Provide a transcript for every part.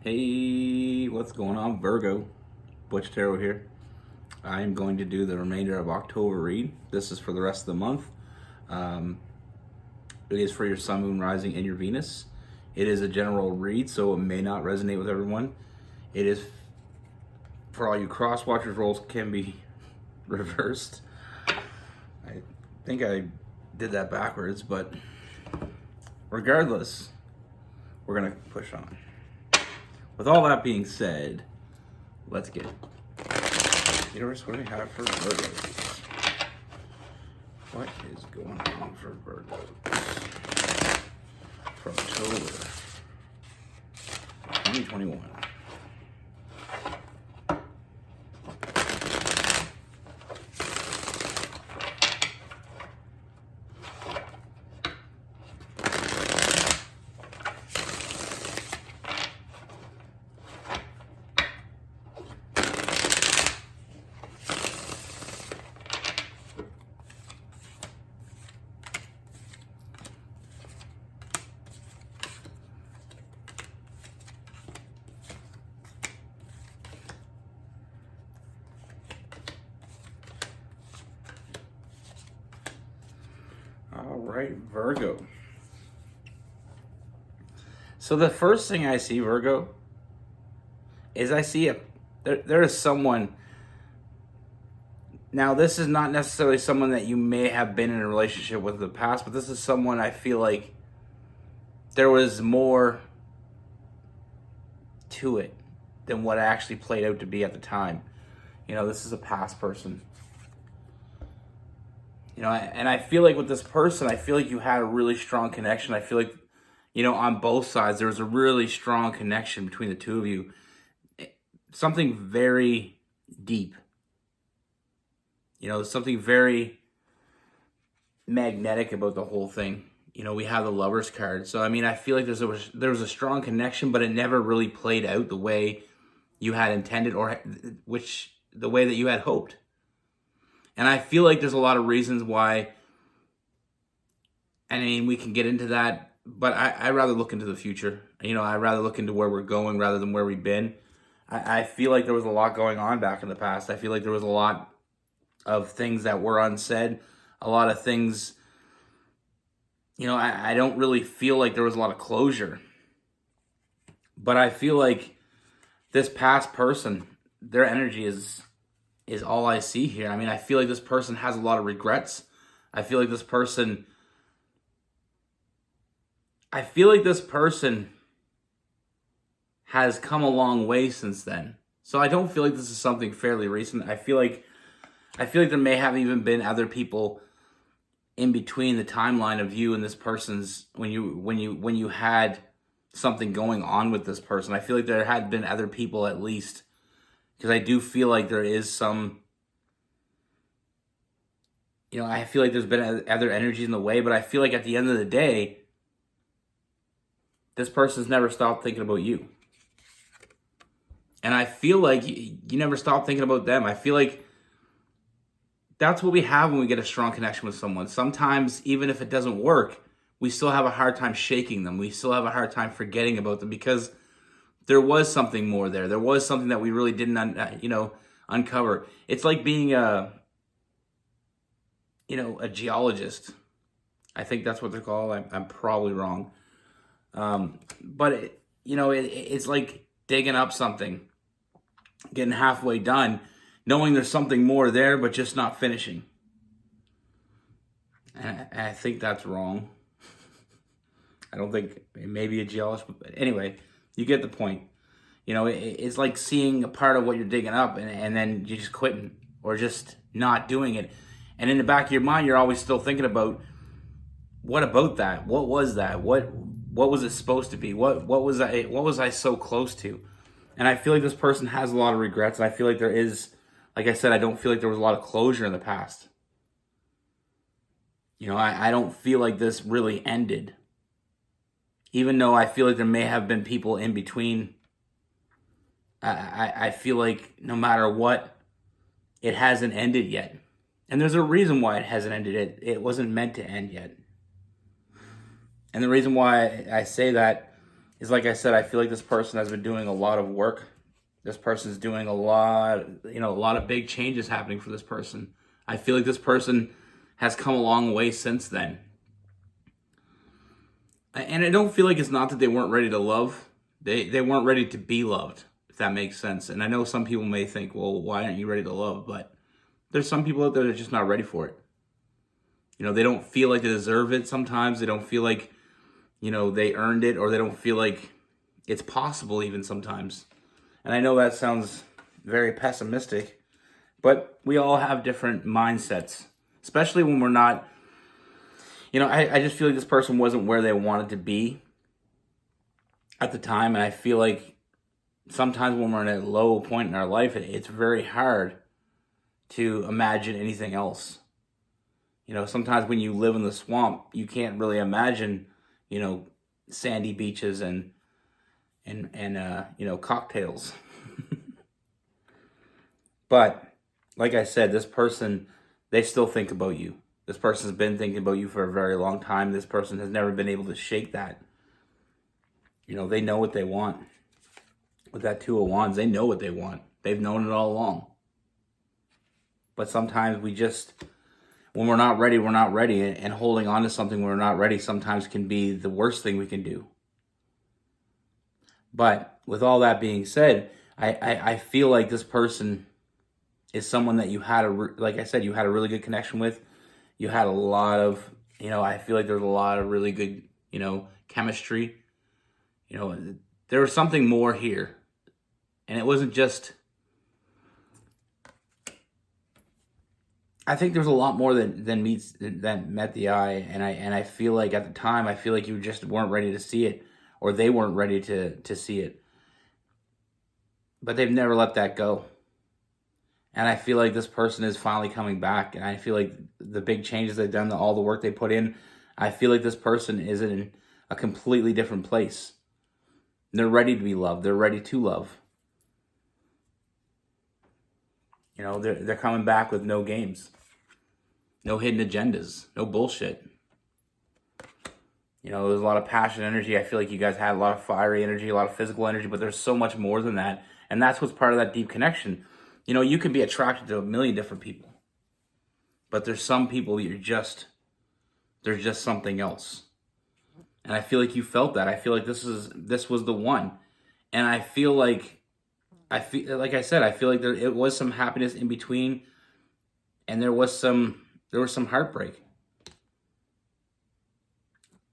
Hey, what's going on, Virgo? Butch Tarot here. I am going to do the remainder of October read. This is for the rest of the month. Um, it is for your Sun, Moon, Rising, and your Venus. It is a general read, so it may not resonate with everyone. It is for all you cross watchers. Roles can be reversed. I think I did that backwards, but regardless, we're gonna push on. With all that being said, let's get it. Universe, what do we have for Virgos? What is going on for Virgos for October 2021? All right, Virgo. So the first thing I see, Virgo, is I see there is someone. Now, this is not necessarily someone that you may have been in a relationship with in the past, but this is someone I feel like there was more to it than what actually played out to be at the time. This is a past person. And I feel like with this person, I feel like you had a really strong connection. I feel like, on both sides, there was a really strong connection between the two of you. Something very deep. Something very magnetic about the whole thing. We have the Lovers card. So, I feel like there was a strong connection, but it never really played out the way you had intended or the way that you had hoped. And I feel like there's a lot of reasons why. We can get into that, but I rather look into the future. I rather look into where we're going rather than where we've been. I feel like there was a lot going on back in the past. I feel like there was a lot of things that were unsaid, a lot of things. I don't really feel like there was a lot of closure. But I feel like this past person, their energy is all I see here. I feel like this person has a lot of regrets. I feel like this person has come a long way since then. So I don't feel like this is something fairly recent. I feel like there may have even been other people in between the timeline of you and this person's when you had something going on with this person. I feel like there had been other people at least, because I do feel like there is some, I feel like there's been other energies in the way, but I feel like at the end of the day, this person's never stopped thinking about you. And I feel like you never stop thinking about them. I feel like that's what we have when we get a strong connection with someone. Sometimes, even if it doesn't work, we still have a hard time shaking them. We still have a hard time forgetting about them because there was something more there. There was something that we really didn't, uncover. It's like being a geologist. I think that's what they're called. I'm probably wrong. But it's like digging up something, getting halfway done, knowing there's something more there, but just not finishing. And I think that's wrong. I don't think, maybe a geologist, but anyway, you get the point. It's like seeing a part of what you're digging up and then you're just quitting or just not doing it. And in the back of your mind, you're always still thinking about, what about that? What was that? What was it supposed to be? What was I so close to? And I feel like this person has a lot of regrets. And I feel like there is, like I said, I don't feel like there was a lot of closure in the past. I don't feel like this really ended. Even though I feel like there may have been people in between, I feel like no matter what, it hasn't ended yet. And there's a reason why it hasn't ended. It wasn't meant to end yet. And the reason why I say that is, like I said, I feel like this person has been doing a lot of work. This person's doing a lot, a lot of big changes happening for this person. I feel like this person has come a long way since then. And I don't feel like it's not that they weren't ready to love. They weren't ready to be loved, if that makes sense. And I know some people may think, well, why aren't you ready to love? But there's some people out there that are just not ready for it. They don't feel like they deserve it sometimes. They don't feel like, they earned it, or they don't feel like it's possible even sometimes. And I know that sounds very pessimistic, but we all have different mindsets, especially when we're not, I just feel like this person wasn't where they wanted to be at the time. And I feel like sometimes when we're in a low point in our life, it's very hard to imagine anything else. Sometimes when you live in the swamp, you can't really imagine, sandy beaches and cocktails. But like I said, this person, they still think about you. This person's been thinking about you for a very long time. This person has never been able to shake that. They know what they want. With that Two of Wands, they know what they want. They've known it all along. But sometimes when we're not ready, we're not ready. And holding on to something when we're not ready sometimes can be the worst thing we can do. But with all that being said, I feel like this person is someone that you had like I said, you had a really good connection with. You had a lot of, I feel like there's a lot of really good, chemistry. There was something more here. And it wasn't just, I think there's a lot more than met the eye. And I feel like at the time, I feel like you just weren't ready to see it, or they weren't ready to see it. But they've never let that go. And I feel like this person is finally coming back. And I feel like the big changes they've done, all the work they put in, I feel like this person is in a completely different place. They're ready to be loved. They're ready to love. They're coming back with no games. No hidden agendas. No bullshit. There's a lot of passion, energy. I feel like you guys had a lot of fiery energy, a lot of physical energy, but there's so much more than that. And that's what's part of that deep connection. You can be attracted to a million different people, but there's some people there's just something else. And I feel like you felt that. I feel like this was the one. And I feel like I feel like it was some happiness in between, and there was some heartbreak.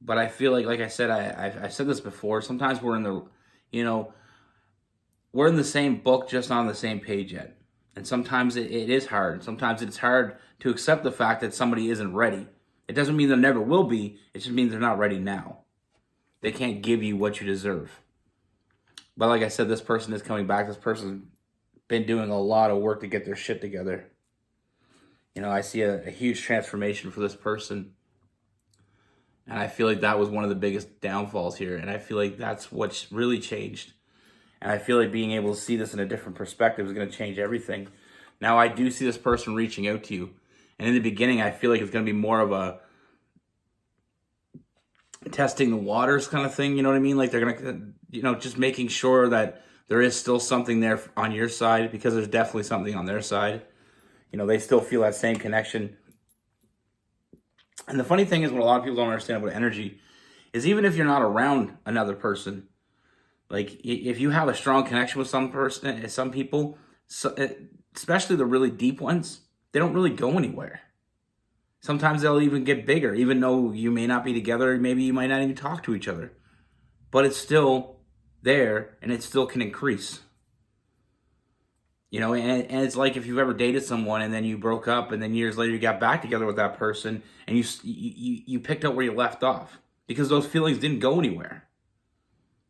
But I feel like I said, I've said this before. Sometimes we're in the same book, just not on the same page yet. And sometimes it is hard. Sometimes it's hard to accept the fact that somebody isn't ready. It doesn't mean there never will be. It just means they're not ready now. They can't give you what you deserve. But like I said, this person is coming back. This person's been doing a lot of work to get their shit together. I see a huge transformation for this person. And I feel like that was one of the biggest downfalls here. And I feel like that's what's really changed. And I feel like being able to see this in a different perspective is going to change everything. Now, I do see this person reaching out to you. And in the beginning, I feel like it's going to be more of a testing the waters kind of thing. You know what I mean? Like they're going to, just making sure that there is still something there on your side, because there's definitely something on their side. They still feel that same connection. And the funny thing is, what a lot of people don't understand about energy is, even if you're not around another person, like if you have a strong connection with some people, especially the really deep ones, they don't really go anywhere. Sometimes they'll even get bigger, even though you may not be together. Maybe you might not even talk to each other, but it's still there, and it still can increase. And it's like if you've ever dated someone and then you broke up, and then years later you got back together with that person, and you picked up where you left off, because those feelings didn't go anywhere.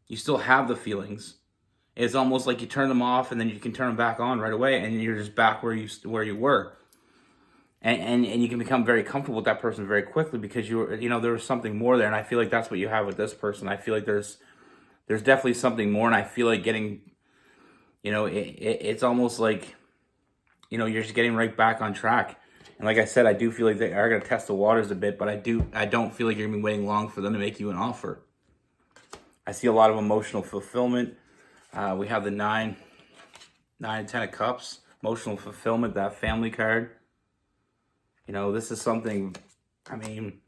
You still have the feelings. It's almost like you turn them off, and then you can turn them back on right away, and you're just back where you were. And you can become very comfortable with that person very quickly, because there was something more there. And I feel like that's what you have with this person. I feel like there's definitely something more, and I feel like getting, it's almost like, you're just getting right back on track. And like I said, I do feel like they are going to test the waters a bit, but I don't feel like you're going to be waiting long for them to make you an offer. I see a lot of emotional fulfillment. We have the nine and 10 of cups, emotional fulfillment, that family card. You know, this is something, I mean,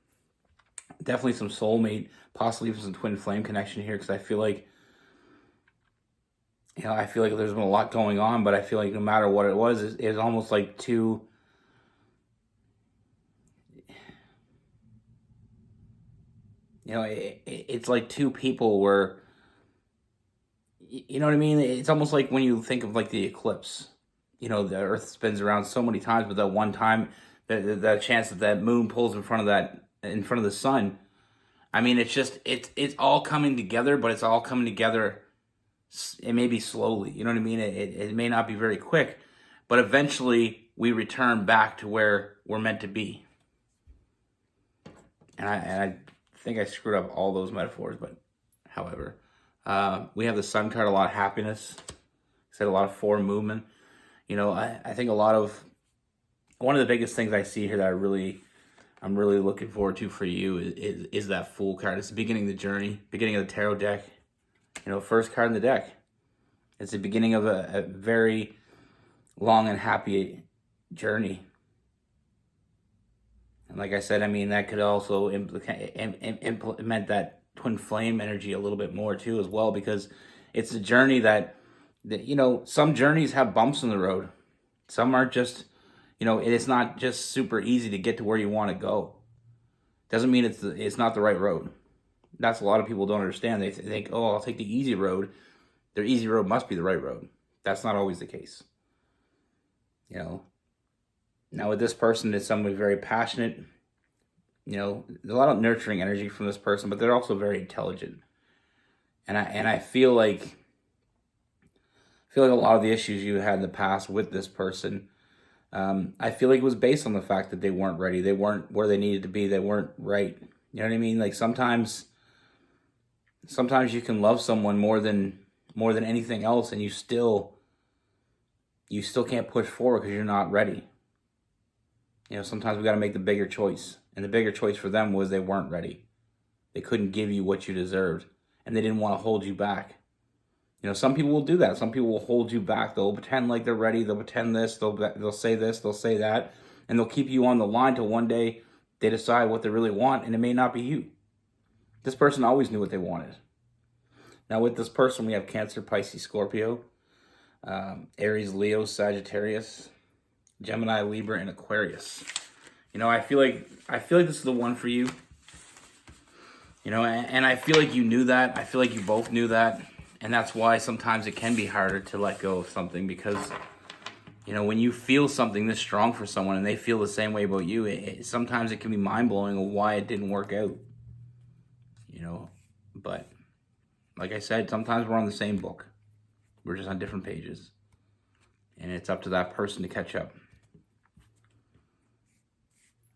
definitely some soulmate, possibly some twin flame connection here, because I feel like, you know, I feel like there's been a lot going on, but I feel like no matter what it was, it's almost like two, you know, it's like two people were, you know what I mean? It's almost like when you think of like the eclipse, you know, the earth spins around so many times, but that one time, the chance that that moon pulls in front of the sun, I mean, it's all coming together, but it's all coming together. It may be slowly, you know what I mean? It may not be very quick, but eventually we return back to where we're meant to be. And I think I screwed up all those metaphors, but however, we have the sun card, a lot of happiness. Said a lot of forward movement. You know, I think one of the biggest things I see here that I'm really looking forward to for you is that Fool card. It's the beginning of the journey, beginning of the tarot deck. You know, first card in the deck. It's the beginning of a very long and happy journey. And like I said, I mean, that could also implement that twin flame energy a little bit more too as well, because it's a journey that you know, some journeys have bumps in the road. Some are just, you know, it's not just super easy to get to where you want to go. Doesn't mean it's not the right road. That's a lot of people don't understand. They think, oh, I'll take the easy road. Their easy road must be the right road. That's not always the case. You know, now with this person, it's somebody very passionate. You know, there's a lot of nurturing energy from this person, but they're also very intelligent. And I feel like a lot of the issues you had in the past with this person, I feel like it was based on the fact that they weren't ready. They weren't where they needed to be. They weren't right. You know what I mean? Like sometimes you can love someone more than anything else, and you still can't push forward because you're not ready. You know, sometimes we got to make the bigger choice, and the bigger choice for them was they weren't ready. They couldn't give you what you deserved, and they didn't want to hold you back. You know, some people will do that. Some people will hold you back. They'll pretend like they're ready. They'll pretend this. They'll say this. They'll say that. And they'll keep you on the line till one day they decide what they really want, and it may not be you. This person always knew what they wanted. Now with this person, we have Cancer, Pisces, Scorpio, Aries, Leo, Sagittarius, Gemini, Libra, and Aquarius. You know, I feel like this is the one for you. You know, and I feel like you knew that. I feel like you both knew that. And that's why sometimes it can be harder to let go of something, because, you know, when you feel something this strong for someone and they feel the same way about you, sometimes it can be mind-blowing of why it didn't work out. You know, but like I said, sometimes we're on the same book. We're just on different pages. And it's up to that person to catch up.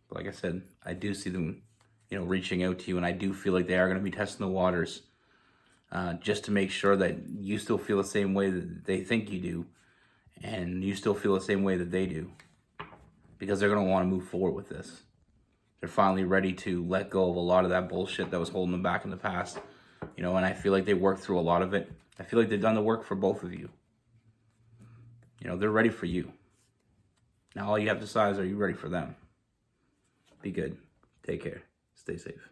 But like I said, I do see them, you know, reaching out to you, and I do feel like they are going to be testing the waters. Just to make sure that you still feel the same way that they think you do, and you still feel the same way that they do, because they're going to want to move forward with this. They're finally ready to let go of a lot of that bullshit that was holding them back in the past, you know, and I feel like they worked through a lot of it. I feel like they've done the work for both of you. You know, they're ready for you. Now all you have to decide is, are you ready for them? Be good. Take care. Stay safe.